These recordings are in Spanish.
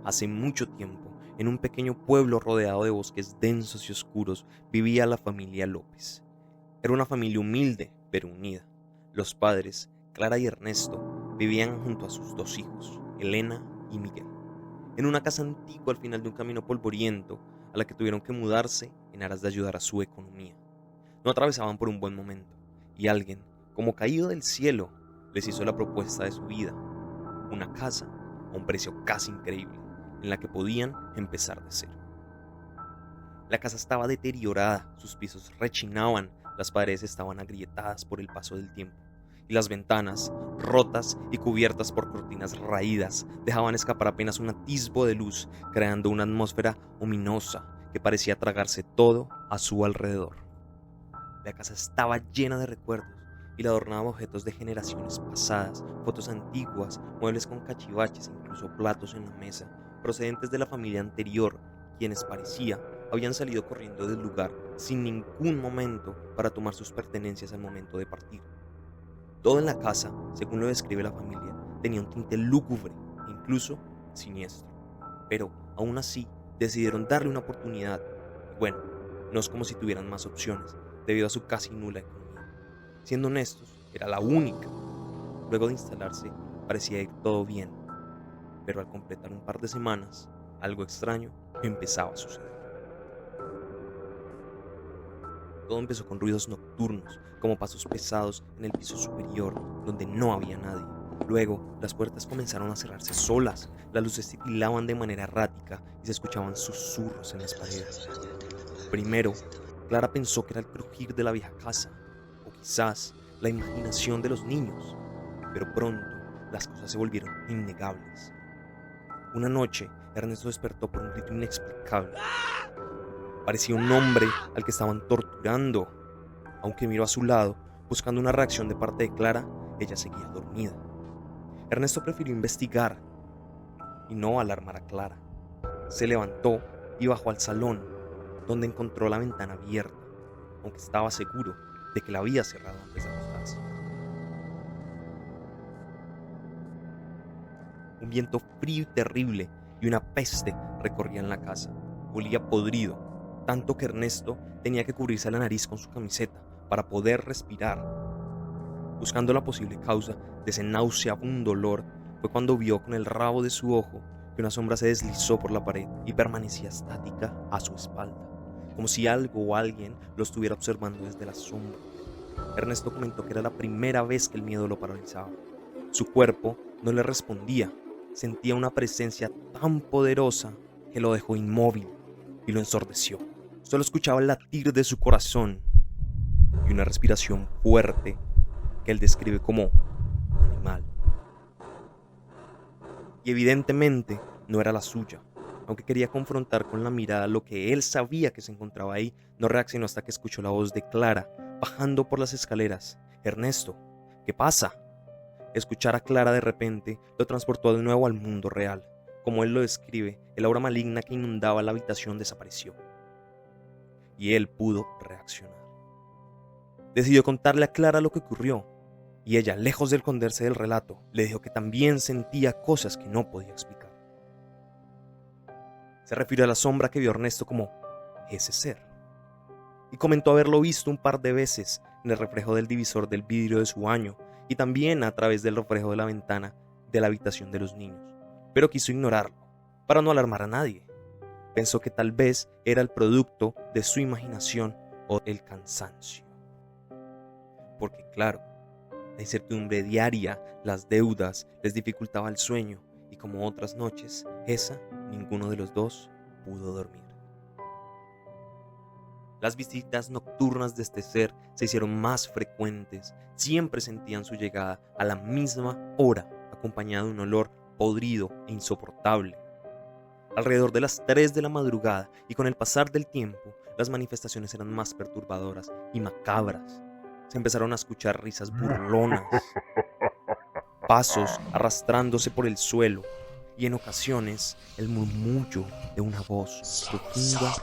Hace mucho tiempo, en un pequeño pueblo rodeado de bosques densos y oscuros, vivía la familia López. Era una familia humilde, pero unida. Los padres, Clara y Ernesto, vivían junto a sus dos hijos, Elena y Miguel, en una casa antigua al final de un camino polvoriento a la que tuvieron que mudarse en aras de ayudar a su economía. No atravesaban por un buen momento, y alguien, como caído del cielo, les hizo la propuesta de su vida: una casa a un precio casi increíble, en la que podían empezar de cero. La casa estaba deteriorada, sus pisos rechinaban, las paredes estaban agrietadas por el paso del tiempo, y las ventanas, rotas y cubiertas por cortinas raídas, dejaban escapar apenas un atisbo de luz, creando una atmósfera ominosa que parecía tragarse todo a su alrededor. La casa estaba llena de recuerdos y la adornaban objetos de generaciones pasadas, fotos antiguas, muebles con cachivaches e incluso platos en la mesa, procedentes de la familia anterior, quienes parecía habían salido corriendo del lugar sin ningún momento para tomar sus pertenencias al momento de partir. Todo en la casa, según lo describe la familia, tenía un tinte lúgubre e incluso siniestro. Pero, aún así, decidieron darle una oportunidad. Bueno, no es como si tuvieran más opciones, debido a su casi nula economía. Siendo honestos, era la única. Luego de instalarse, parecía ir todo bien, pero al completar un par de semanas, algo extraño empezaba a suceder. Todo empezó con ruidos nocturnos, como pasos pesados en el piso superior, donde no había nadie. Luego, las puertas comenzaron a cerrarse solas, las luces titilaban de manera errática y se escuchaban susurros en las paredes. Primero, Clara pensó que era el crujir de la vieja casa, o quizás la imaginación de los niños, pero pronto las cosas se volvieron innegables. Una noche, Ernesto despertó por un grito inexplicable. Parecía un hombre al que estaban torturando. Aunque miró a su lado, buscando una reacción de parte de Clara, ella seguía dormida. Ernesto prefirió investigar y no alarmar a Clara. Se levantó y bajó al salón, donde encontró la ventana abierta, aunque estaba seguro de que la había cerrado antes de acostarse. Un viento frío y terrible y una peste recorrían la casa. Olía podrido, tanto que Ernesto tenía que cubrirse la nariz con su camiseta para poder respirar. Buscando la posible causa de ese nauseabundo olor, fue cuando vio con el rabo de su ojo que una sombra se deslizó por la pared y permanecía estática a su espalda, como si algo o alguien lo estuviera observando desde la sombra. Ernesto comentó que era la primera vez que el miedo lo paralizaba. Su cuerpo no le respondía, sentía una presencia tan poderosa que lo dejó inmóvil y lo ensordeció. Solo escuchaba el latir de su corazón y una respiración fuerte que él describe como animal. Y evidentemente no era la suya. Aunque quería confrontar con la mirada lo que él sabía que se encontraba ahí, no reaccionó hasta que escuchó la voz de Clara bajando por las escaleras. «Ernesto, ¿qué pasa?». Escuchar a Clara de repente lo transportó de nuevo al mundo real. Como él lo describe, el aura maligna que inundaba la habitación desapareció. Y él pudo reaccionar. Decidió contarle a Clara lo que ocurrió, y ella, lejos de esconderse del relato, le dijo que también sentía cosas que no podía explicar. Se refirió a la sombra que vio Ernesto como ese ser, y comentó haberlo visto un par de veces en el reflejo del divisor del vidrio de su baño y también a través del reflejo de la ventana de la habitación de los niños, pero quiso ignorarlo para no alarmar a nadie. Pensó que tal vez era el producto de su imaginación o el cansancio. Porque claro, la incertidumbre diaria, las deudas, les dificultaba el sueño y como otras noches, ninguno de los dos pudo dormir. Las visitas nocturnas de este ser se hicieron más frecuentes. Siempre sentían su llegada a la misma hora, acompañada de un olor podrido e insoportable. Alrededor de las 3 de la madrugada y con el pasar del tiempo, las manifestaciones eran más perturbadoras y macabras. Se empezaron a escuchar risas burlonas, pasos arrastrándose por el suelo y en ocasiones el murmullo de una voz profunda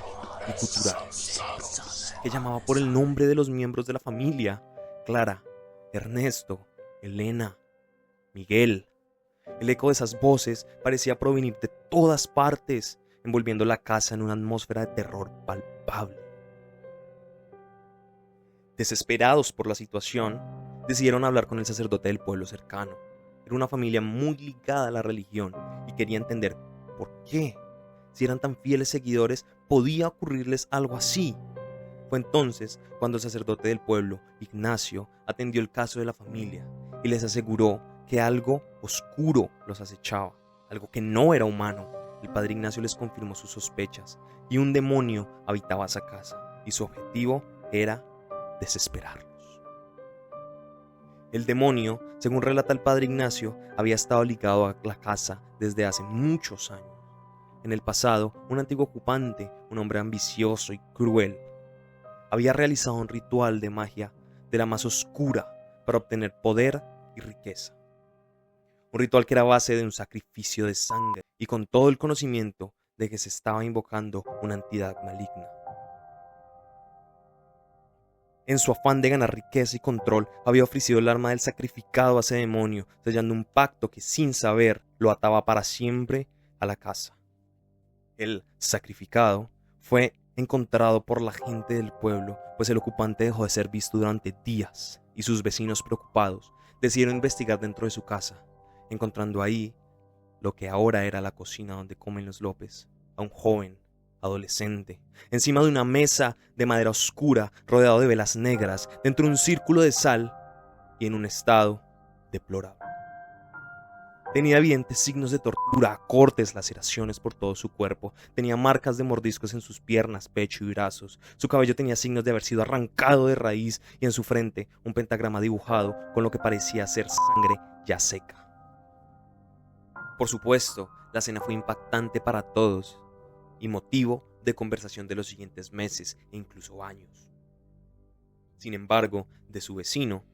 y gutural que llamaba por el nombre de los miembros de la familia: Clara, Ernesto, Elena. Miguel. El eco de esas voces parecía provenir de todas partes, envolviendo la casa en una atmósfera de terror palpable. Desesperados por la situación, decidieron hablar con el sacerdote del pueblo cercano. Era una familia muy ligada a la religión y quería entender por qué. Si eran tan fieles seguidores, podía ocurrirles algo así. Fue entonces cuando el sacerdote del pueblo, Ignacio, atendió el caso de la familia y les aseguró que algo oscuro los acechaba, algo que no era humano. El padre Ignacio les confirmó sus sospechas y un demonio habitaba esa casa y su objetivo era desesperarlos. El demonio, según relata el padre Ignacio, había estado ligado a la casa desde hace muchos años. En el pasado, un antiguo ocupante, un hombre ambicioso y cruel, había realizado un ritual de magia de la más oscura para obtener poder y riqueza. Un ritual que era base de un sacrificio de sangre y con todo el conocimiento de que se estaba invocando una entidad maligna. En su afán de ganar riqueza y control, había ofrecido el arma del sacrificado a ese demonio, sellando un pacto que sin saber lo ataba para siempre a la casa. El sacrificado fue encontrado por la gente del pueblo, pues el ocupante dejó de ser visto durante días y sus vecinos preocupados decidieron investigar dentro de su casa, encontrando ahí lo que ahora era la cocina donde comen los López, a un joven adolescente, encima de una mesa de madera oscura, rodeado de velas negras, dentro de un círculo de sal y en un estado deplorable. Tenía evidentes signos de tortura, cortes, laceraciones por todo su cuerpo, tenía marcas de mordiscos en sus piernas, pecho y brazos, su cabello tenía signos de haber sido arrancado de raíz y en su frente un pentagrama dibujado con lo que parecía ser sangre ya seca. Por supuesto, la escena fue impactante para todos y motivo de conversación de los siguientes meses e incluso años. Sin embargo, de su vecino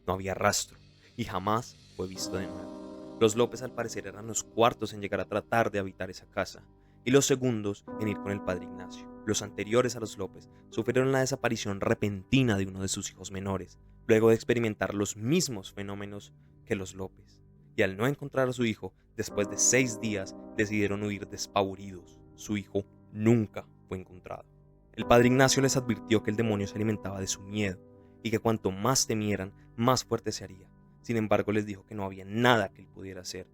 no había rastro y jamás fue visto de nuevo. Los López al parecer eran los cuartos en llegar a tratar de habitar esa casa y los segundos en ir con el padre Ignacio. Los anteriores a los López sufrieron la desaparición repentina de uno de sus hijos menores, luego de experimentar los mismos fenómenos que los López. Y al no encontrar a su hijo, después de 6 días, decidieron huir despavoridos. Su hijo nunca fue encontrado. El padre Ignacio les advirtió que el demonio se alimentaba de su miedo y que cuanto más temieran, más fuerte se haría. Sin embargo, les dijo que no había nada que él pudiera hacer,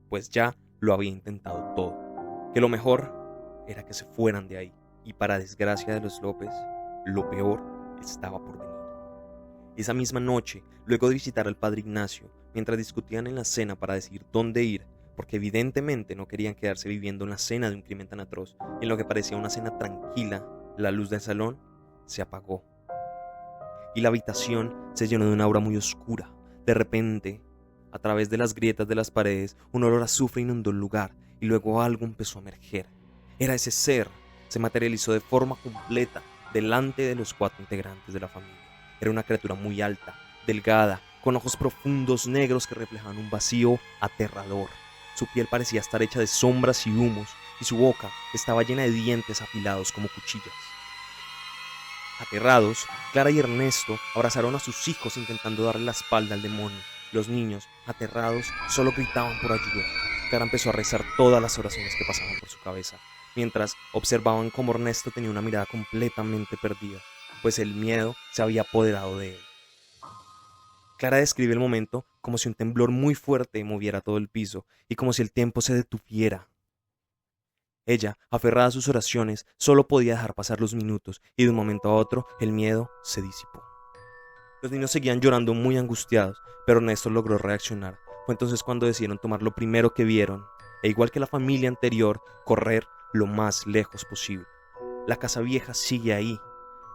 pues ya lo había intentado todo, que lo mejor era que se fueran de ahí. Y para desgracia de los López, lo peor estaba por venir. Esa misma noche, luego de visitar al padre Ignacio, mientras discutían en la cena para decidir dónde ir, porque evidentemente no querían quedarse viviendo en la cena de un crimen tan atroz, y en lo que parecía una cena tranquila, la luz del salón se apagó. Y la habitación se llenó de una aura muy oscura. De repente, a través de las grietas de las paredes, un olor a azufre inundó el lugar, y luego algo empezó a emerger. Era ese ser, se materializó de forma completa delante de los 4 integrantes de la familia. Era una criatura muy alta, delgada, con ojos profundos negros que reflejaban un vacío aterrador. Su piel parecía estar hecha de sombras y humos, y su boca estaba llena de dientes afilados como cuchillas. Aterrados, Clara y Ernesto abrazaron a sus hijos intentando darle la espalda al demonio. Los niños, aterrados, solo gritaban por ayuda. Clara empezó a rezar todas las oraciones que pasaban por su cabeza, mientras observaban cómo Ernesto tenía una mirada completamente perdida, pues el miedo se había apoderado de él. Clara describe el momento como si un temblor muy fuerte moviera todo el piso y como si el tiempo se detuviera. Ella, aferrada a sus oraciones, solo podía dejar pasar los minutos y de un momento a otro el miedo se disipó. Los niños seguían llorando muy angustiados, pero Ernesto logró reaccionar. Fue entonces cuando decidieron tomar lo primero que vieron, e igual que la familia anterior, correr lo más lejos posible. La casa vieja sigue ahí,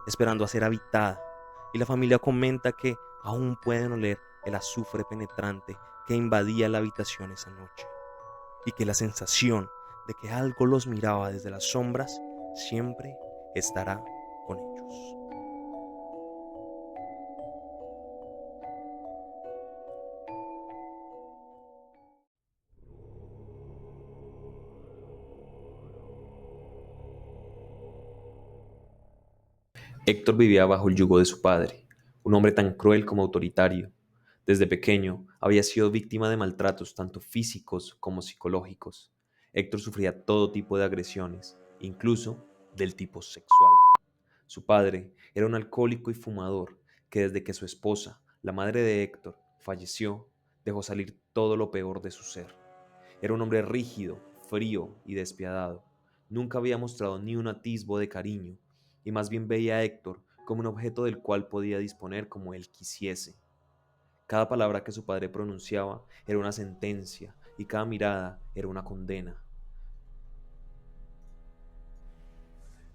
esperando a ser habitada, y la familia comenta que aún pueden oler el azufre penetrante que invadía la habitación esa noche, y que la sensación de que algo los miraba desde las sombras siempre estará con ellos. Héctor vivía bajo el yugo de su padre, un hombre tan cruel como autoritario. Desde pequeño había sido víctima de maltratos tanto físicos como psicológicos. Héctor sufría todo tipo de agresiones, incluso del tipo sexual. Su padre era un alcohólico y fumador que desde que su esposa, la madre de Héctor, falleció, dejó salir todo lo peor de su ser. Era un hombre rígido, frío y despiadado. Nunca había mostrado ni un atisbo de cariño, y más bien veía a Héctor como un objeto del cual podía disponer como él quisiese. Cada palabra que su padre pronunciaba era una sentencia y cada mirada era una condena.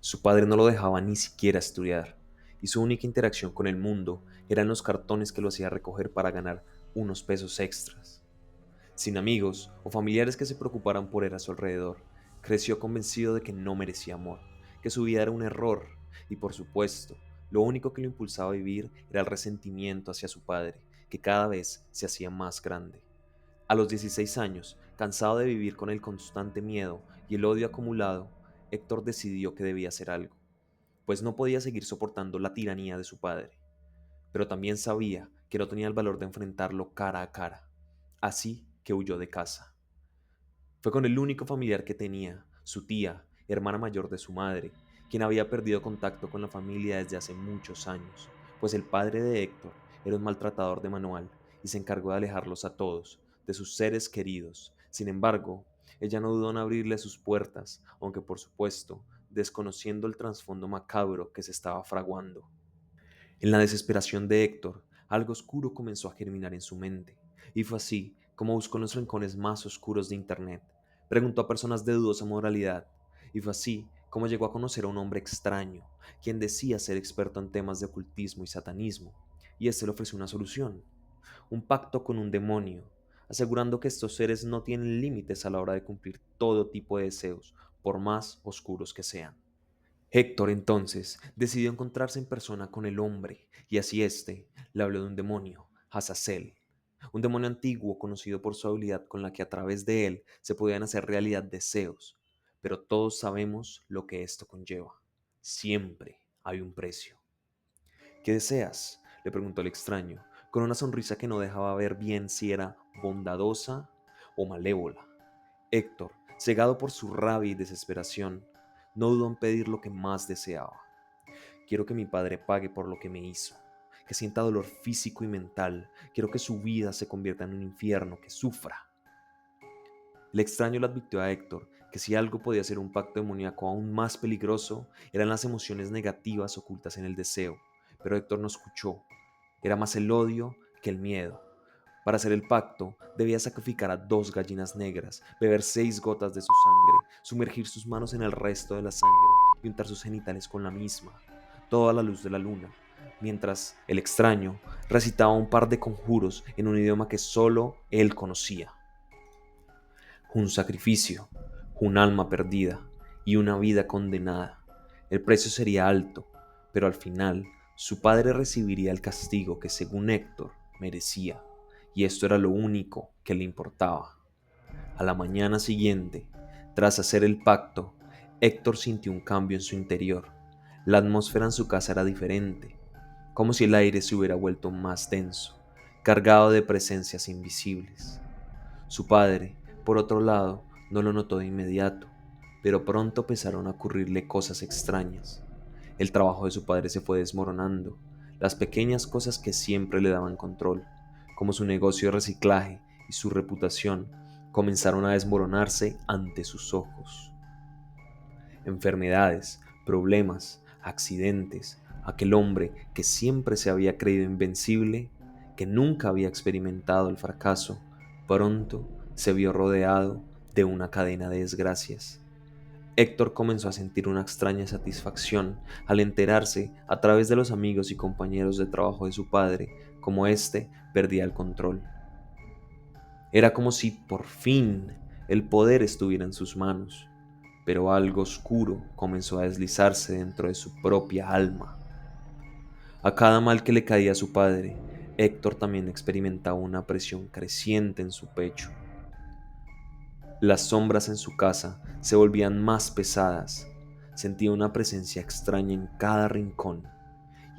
Su padre no lo dejaba ni siquiera estudiar, y su única interacción con el mundo eran los cartones que lo hacía recoger para ganar unos pesos extras. Sin amigos o familiares que se preocuparan por él a su alrededor, creció convencido de que no merecía amor, que su vida era un error, y por supuesto, lo único que lo impulsaba a vivir era el resentimiento hacia su padre, que cada vez se hacía más grande. A los 16 años, cansado de vivir con el constante miedo y el odio acumulado, Héctor decidió que debía hacer algo, pues no podía seguir soportando la tiranía de su padre, pero también sabía que no tenía el valor de enfrentarlo cara a cara, así que huyó de casa. Fue con el único familiar que tenía, su tía, hermana mayor de su madre, quien había perdido contacto con la familia desde hace muchos años, pues el padre de Héctor era un maltratador de manual y se encargó de alejarlos a todos, de sus seres queridos. Sin embargo, ella no dudó en abrirle sus puertas, aunque por supuesto, desconociendo el trasfondo macabro que se estaba fraguando. En la desesperación de Héctor, algo oscuro comenzó a germinar en su mente, y fue así como buscó en los rincones más oscuros de Internet. Preguntó a personas de dudosa moralidad, y fue así como llegó a conocer a un hombre extraño, quien decía ser experto en temas de ocultismo y satanismo, y este le ofreció una solución, un pacto con un demonio, asegurando que estos seres no tienen límites a la hora de cumplir todo tipo de deseos, por más oscuros que sean. Héctor entonces decidió encontrarse en persona con el hombre, y así éste le habló de un demonio, Azazel, un demonio antiguo conocido por su habilidad con la que a través de él se podían hacer realidad deseos, pero todos sabemos lo que esto conlleva. Siempre hay un precio. ¿Qué deseas?, le preguntó el extraño, con una sonrisa que no dejaba ver bien si era bondadosa o malévola. Héctor, cegado por su rabia y desesperación, no dudó en pedir lo que más deseaba. Quiero que mi padre pague por lo que me hizo, que sienta dolor físico y mental. Quiero que su vida se convierta en un infierno, que sufra. El extraño le advirtió a Héctor que si algo podía ser un pacto demoníaco aún más peligroso, eran las emociones negativas ocultas en el deseo. Pero Héctor no escuchó. Era más el odio que el miedo. Para hacer el pacto, debía sacrificar a 2 gallinas negras, beber 6 gotas de su sangre, sumergir sus manos en el resto de la sangre y untar sus genitales con la misma, toda la luz de la luna, mientras el extraño recitaba un par de conjuros en un idioma que solo él conocía. Un sacrificio, un alma perdida y una vida condenada. El precio sería alto, pero al final su padre recibiría el castigo que según Héctor merecía, y esto era lo único que le importaba. A la mañana siguiente, tras hacer el pacto, Héctor sintió un cambio en su interior. La atmósfera en su casa era diferente, como si el aire se hubiera vuelto más denso, cargado de presencias invisibles. Su padre, por otro lado, no lo notó de inmediato, pero pronto empezaron a ocurrirle cosas extrañas. El trabajo de su padre se fue desmoronando, las pequeñas cosas que siempre le daban control, como su negocio de reciclaje y su reputación, comenzaron a desmoronarse ante sus ojos. Enfermedades, problemas, accidentes, aquel hombre que siempre se había creído invencible, que nunca había experimentado el fracaso, pronto se vio rodeado de una cadena de desgracias. Héctor comenzó a sentir una extraña satisfacción al enterarse a través de los amigos y compañeros de trabajo de su padre cómo éste perdía el control. Era como si por fin el poder estuviera en sus manos, pero algo oscuro comenzó a deslizarse dentro de su propia alma. A cada mal que le caía a su padre, Héctor también experimentaba una presión creciente en su pecho. Las sombras en su casa se volvían más pesadas. Sentía una presencia extraña en cada rincón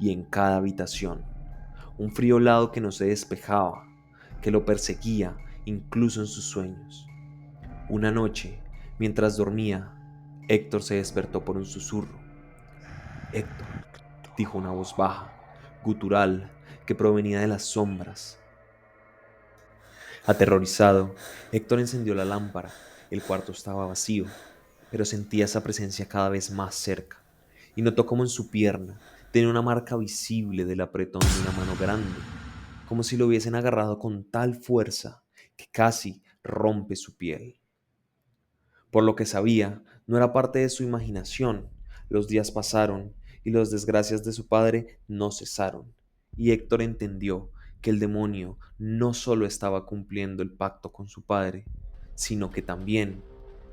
y en cada habitación. un frío helado que no se despejaba, que lo perseguía incluso en sus sueños. Una noche, mientras dormía, Héctor se despertó por un susurro. Héctor, dijo una voz baja, gutural, que provenía de las sombras. Aterrorizado, Héctor encendió la lámpara. El cuarto estaba vacío, pero sentía esa presencia cada vez más cerca, y notó como en su pierna tenía una marca visible del apretón de una mano grande, como si lo hubiesen agarrado con tal fuerza que casi rompe su piel. Por lo que sabía, no era parte de su imaginación. Los días pasaron y las desgracias de su padre no cesaron, y Héctor entendió que el demonio no solo estaba cumpliendo el pacto con su padre, sino que también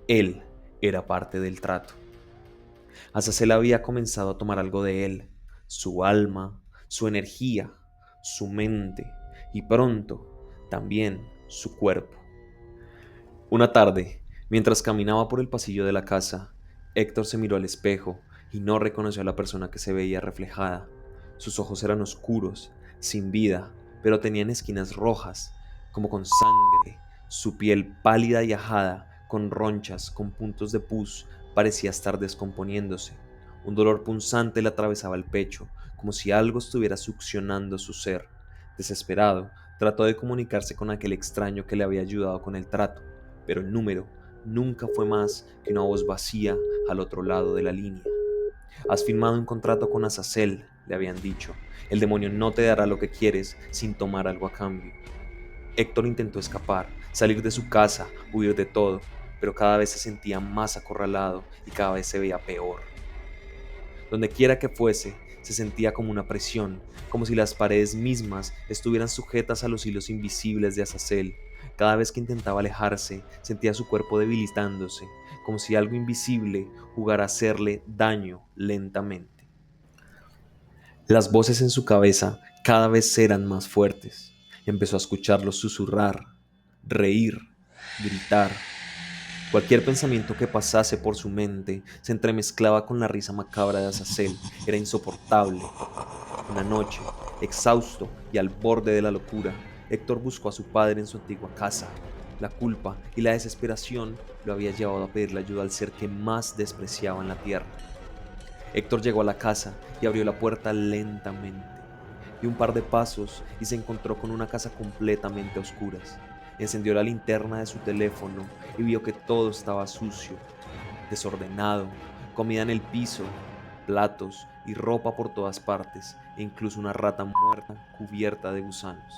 él era parte del trato. Azazel había comenzado a tomar algo de él, su alma, su energía, su mente y pronto también su cuerpo. Una tarde, mientras caminaba por el pasillo de la casa, Héctor se miró al espejo y no reconoció a la persona que se veía reflejada. Sus ojos eran oscuros, sin vida, pero tenían esquinas rojas, como con sangre. Su piel pálida y ajada, con ronchas, con puntos de pus, parecía estar descomponiéndose. Un dolor punzante le atravesaba el pecho, como si algo estuviera succionando su ser. Desesperado, trató de comunicarse con aquel extraño que le había ayudado con el trato, pero el número nunca fue más que una voz vacía al otro lado de la línea. Has firmado un contrato con Azazel, le habían dicho. El demonio no te dará lo que quieres sin tomar algo a cambio. Héctor intentó escapar, salir de su casa, huir de todo, pero cada vez se sentía más acorralado y cada vez se veía peor. Donde quiera que fuese, se sentía como una presión, como si las paredes mismas estuvieran sujetas a los hilos invisibles de Azazel. Cada vez que intentaba alejarse, sentía su cuerpo debilitándose, como si algo invisible jugara a hacerle daño lentamente. Las voces en su cabeza cada vez eran más fuertes. Empezó a escucharlos susurrar, reír, gritar. Cualquier pensamiento que pasase por su mente se entremezclaba con la risa macabra de Azazel. Era insoportable. Una noche, exhausto y al borde de la locura, Héctor buscó a su padre en su antigua casa. La culpa y la desesperación lo había llevado a pedirle ayuda al ser que más despreciaba en la tierra. Héctor llegó a la casa y abrió la puerta lentamente. Dio un par de pasos y se encontró con una casa completamente a oscuras. Encendió la linterna de su teléfono y vio que todo estaba sucio, desordenado, comida en el piso, platos y ropa por todas partes, e incluso una rata muerta cubierta de gusanos.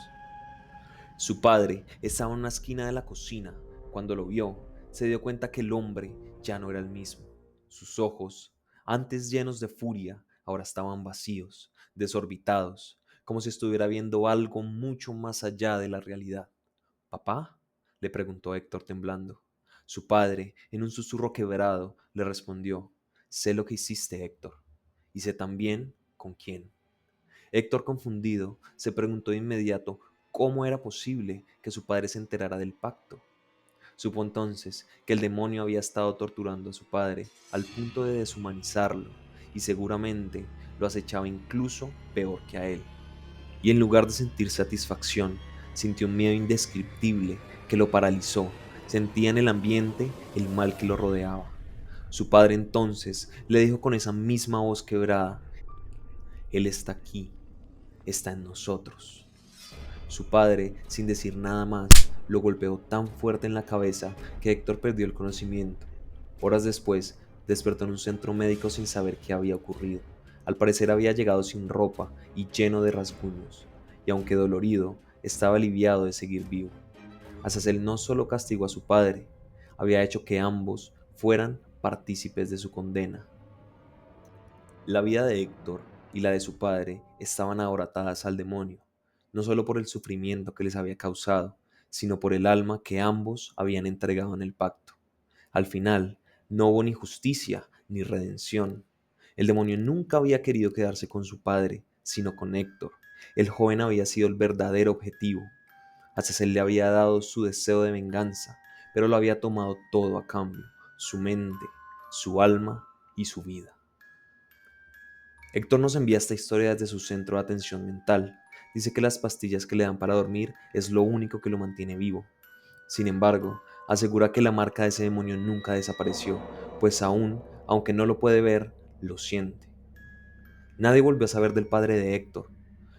Su padre estaba en una esquina de la cocina. Cuando lo vio, se dio cuenta que el hombre ya no era el mismo. Sus ojos, antes llenos de furia, ahora estaban vacíos, desorbitados, como si estuviera viendo algo mucho más allá de la realidad. ¿Papá?, le preguntó Héctor temblando. Su padre, en un susurro quebrado, le respondió: sé lo que hiciste, Héctor, y sé también con quién. Héctor, confundido, se preguntó de inmediato cómo era posible que su padre se enterara del pacto. Supo entonces que el demonio había estado torturando a su padre al punto de deshumanizarlo, y seguramente lo acechaba incluso peor que a él. Y en lugar de sentir satisfacción, sintió un miedo indescriptible que lo paralizó. Sentía en el ambiente el mal que lo rodeaba. Su padre entonces le dijo con esa misma voz quebrada: Él está aquí, está en nosotros. Su padre, sin decir nada más, lo golpeó tan fuerte en la cabeza que Héctor perdió el conocimiento. Horas después, despertó en un centro médico sin saber qué había ocurrido. Al parecer había llegado sin ropa y lleno de rasguños, y aunque dolorido, estaba aliviado de seguir vivo. Azazel no solo castigó a su padre, había hecho que ambos fueran partícipes de su condena. La vida de Héctor y la de su padre estaban ahora atadas al demonio, no solo por el sufrimiento que les había causado, sino por el alma que ambos habían entregado en el pacto. Al final, no hubo ni justicia ni redención. El demonio nunca había querido quedarse con su padre, sino con Héctor. El joven había sido el verdadero objetivo. Azazel le había dado su deseo de venganza, pero lo había tomado todo a cambio: su mente, su alma y su vida. Héctor nos envía esta historia desde su centro de atención mental, Dice que las pastillas que le dan para dormir es lo único que lo mantiene vivo. Sin embargo, asegura que la marca de ese demonio nunca desapareció, pues aún, aunque no lo puede ver, lo siente. Nadie volvió a saber del padre de Héctor,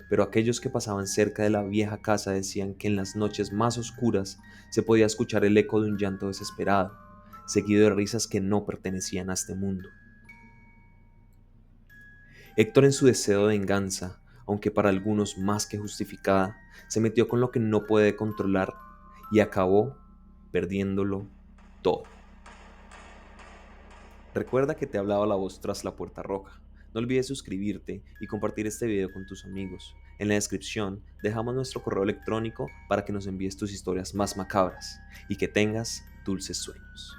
pero aquellos que pasaban cerca de la vieja casa decían que en las noches más oscuras se podía escuchar el eco de un llanto desesperado, seguido de risas que no pertenecían a este mundo. Héctor, en su deseo de venganza, aunque para algunos más que justificada, se metió con lo que no puede controlar y acabó perdiéndolo todo. Recuerda que te hablaba la voz tras la puerta roja. No olvides suscribirte y compartir este video con tus amigos. En la descripción dejamos nuestro correo electrónico para que nos envíes tus historias más macabras y que tengas dulces sueños.